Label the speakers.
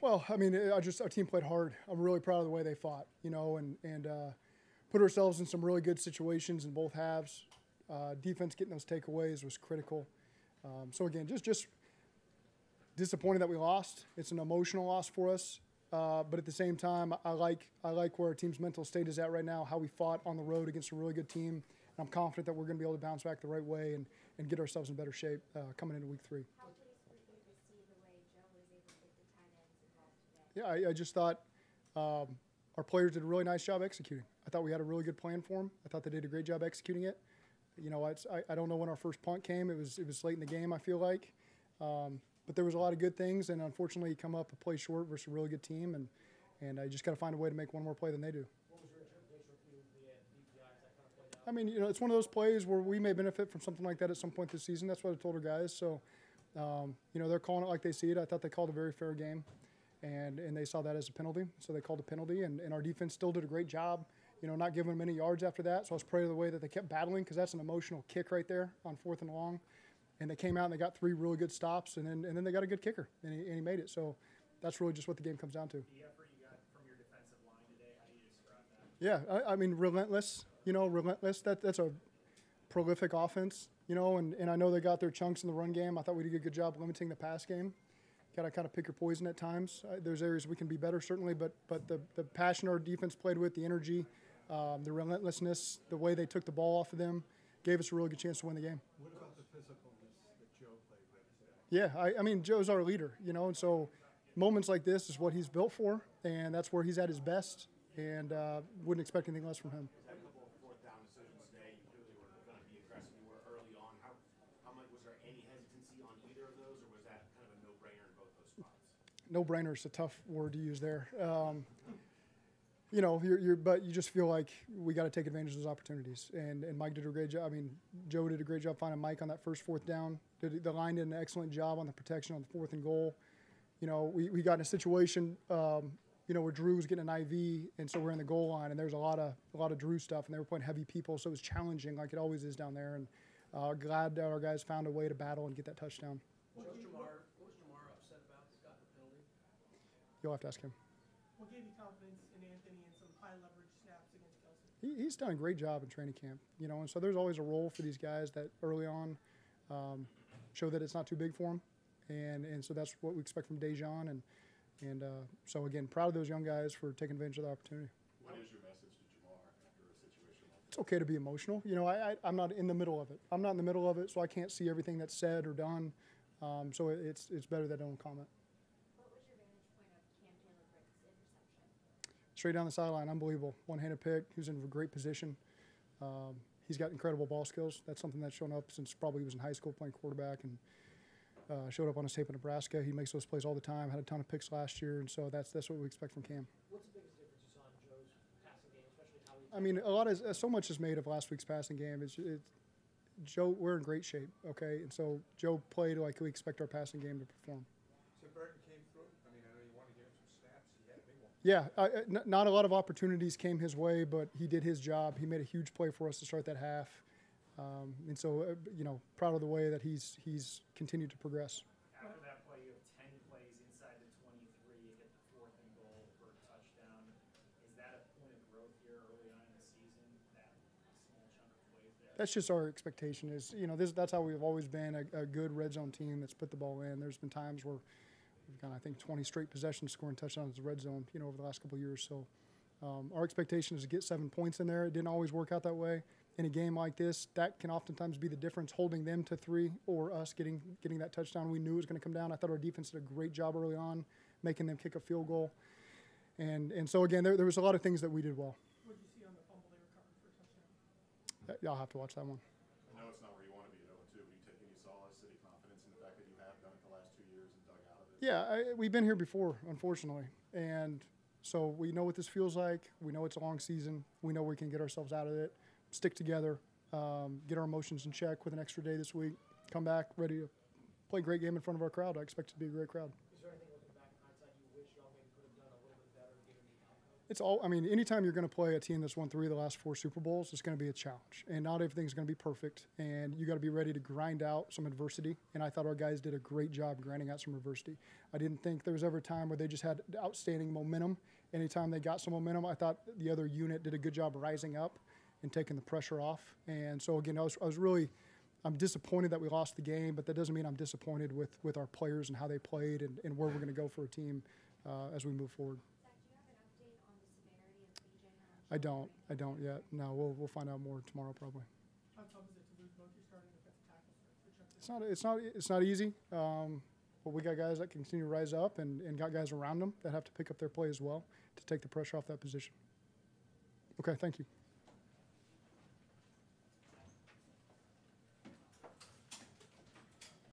Speaker 1: Well, I mean, our team played hard. I'm really proud of the way they fought, and put ourselves in some really good situations in both halves. Defense getting those takeaways was critical. So again, just disappointed that we lost. It's an emotional loss for us, but at the same time, I like where our team's mental state is at right now. How we fought on the road against a really good team. And I'm confident that we're going to be able to bounce back the right way and get ourselves in better shape coming into week 3.
Speaker 2: How pleased were you to see the way Joe was able to get the tight ends involved today?
Speaker 1: Yeah, I just thought our players did a really nice job executing. I thought we had a really good plan for them. I thought they did a great job executing it. I don't know when our first punt came. It was late in the game, I feel like. But there was a lot of good things, and unfortunately, you come up a play short versus a really good team, and I just got to find a way to make one more play than they do.
Speaker 3: What was your interpretation of the DPI? That kind of played out?
Speaker 1: I mean, it's one of those plays where we may benefit from something like that at some point this season. That's what I told our guys. So, they're calling it like they see it. I thought they called a very fair game, and they saw that as a penalty. So they called a penalty, and our defense still did a great job, not giving them any yards after that. So I was proud of the way that they kept battling, because that's an emotional kick right there on 4th and long. And they came out and they got 3 really good stops, and then they got a good kicker, and he made it. So that's really just what the game comes down to.
Speaker 3: The effort you got from your defensive line today, how do you describe that?
Speaker 1: Yeah, I mean, relentless. Relentless. That's a prolific offense. And I know they got their chunks in the run game. I thought we did a good job limiting the pass game. Got to kind of pick your poison at times. There's areas we can be better, certainly, but the passion our defense played with, the energy, the relentlessness, the way they took the ball off of them, gave us a really good chance to win the game.
Speaker 4: What about the physicalness that Joe played with today?
Speaker 1: Yeah, I mean, Joe's our leader, and so moments like this is what he's built for, and that's where he's at his best, and wouldn't expect anything less from him.
Speaker 5: A couple of fourth down decisions today. You clearly were going to be aggressive. You were early on. How much was there any hesitancy on either of those, or was that kind of a no-brainer in both those spots?
Speaker 1: No-brainer is a tough word to use there. But you just feel like we got to take advantage of those opportunities. And Mike did a great job. I mean, Joe did a great job finding Mike on that first 4th down. The line did an excellent job on the protection on the 4th and goal. We got in a situation, where Drew was getting an IV, and so we're in the goal line, and there's a lot of Drew stuff, and they were playing heavy people, so it was challenging, like it always is down there. And glad that our guys found a way to battle and get that touchdown.
Speaker 3: What was Jamar upset about that got the penalty?
Speaker 1: You'll have to ask him.
Speaker 6: What gave you confidence in Anthony and some high leverage snaps against Kelsey?
Speaker 1: He's done a great job in training camp, and so there's always a role for these guys that early on show that it's not too big for them, and so that's what we expect from Dejan, and so again, proud of those young guys for taking advantage of the opportunity.
Speaker 4: What is your message to Jamar after a situation like
Speaker 1: It's okay to be emotional. I'm not in the middle of it. I'm not in the middle of it, so I can't see everything that's said or done. So it's better that I don't comment.
Speaker 2: What was your vantage point of Cam Taylor-Britt's interception?
Speaker 1: Straight down the sideline, unbelievable. One-handed pick. He was in a great position. He's got incredible ball skills. That's something that's shown up since probably he was in high school playing quarterback, and showed up on his tape in Nebraska. He makes those plays all the time. Had a ton of picks last year, and so that's what we expect from Cam.
Speaker 3: What's the biggest difference you saw in Joe's passing game, especially how he?
Speaker 1: I mean, so much is made of last week's passing game. Joe, we're in great shape, okay, and so Joe played like we expect our passing game to perform.
Speaker 4: So Burton came through. I mean, I know you want to give him some snaps. He had a big one.
Speaker 1: Yeah, not a lot of opportunities came his way, but he did his job. He made a huge play for us to start that half. And so, proud of the way that he's continued to progress.
Speaker 3: After that play, you have 10 plays inside the 23. You get the 4th and goal for a touchdown. Is that a point of growth here early on in the season, that small chunk of plays there?
Speaker 1: That's just our expectation is, that's how we've always been, a good red zone team that's put the ball in. There's been times where we've got, I think, 20 straight possessions scoring touchdowns in the red zone, over the last couple of years. So our expectation is to get 7 points in there. It didn't always work out that way. In a game like this, that can oftentimes be the difference, holding them to 3 or us getting that touchdown. We knew it was going to come down. I thought our defense did a great job early on, making them kick a field goal. And so, again, there was a lot of things that we did well.
Speaker 6: What did you see on the fumble they recovered for a touchdown?
Speaker 1: Y'all have to watch that one.
Speaker 4: I know it's not where you want to be at 0-2, but you take any solace, any confidence in the fact that you have done it the last 2 years and dug out of it?
Speaker 1: Yeah, we've been here before, unfortunately. And so we know what this feels like. We know it's a long season. We know we can get ourselves out of it. Stick together, get our emotions in check with an extra day this week, come back ready to play a great game in front of our crowd. I expect it to be a great crowd.
Speaker 3: Is there anything looking back in hindsight you wish y'all maybe could have done a little bit better given the outcome?
Speaker 1: It's all. I mean, anytime you're going to play a team that's won 3 of the last 4 Super Bowls, it's going to be a challenge, and not everything's going to be perfect. And you got to be ready to grind out some adversity. And I thought our guys did a great job grinding out some adversity. I didn't think there was ever a time where they just had outstanding momentum. Anytime they got some momentum, I thought the other unit did a good job rising up and taking the pressure off. And so again, I was really. I'm disappointed that we lost the game, but that doesn't mean I'm disappointed with our players and how they played and where we're going to go for a team as we move forward.
Speaker 2: Zach, do you have an update on the severity of BJ?
Speaker 1: I don't yet. No, we'll find out more tomorrow probably.
Speaker 6: How tough is it to lose both your starting defensive tackles for Chuck?
Speaker 1: It's not easy. But we got guys that continue to rise up and got guys around them that have to pick up their play as well to take the pressure off that position. Okay, thank you.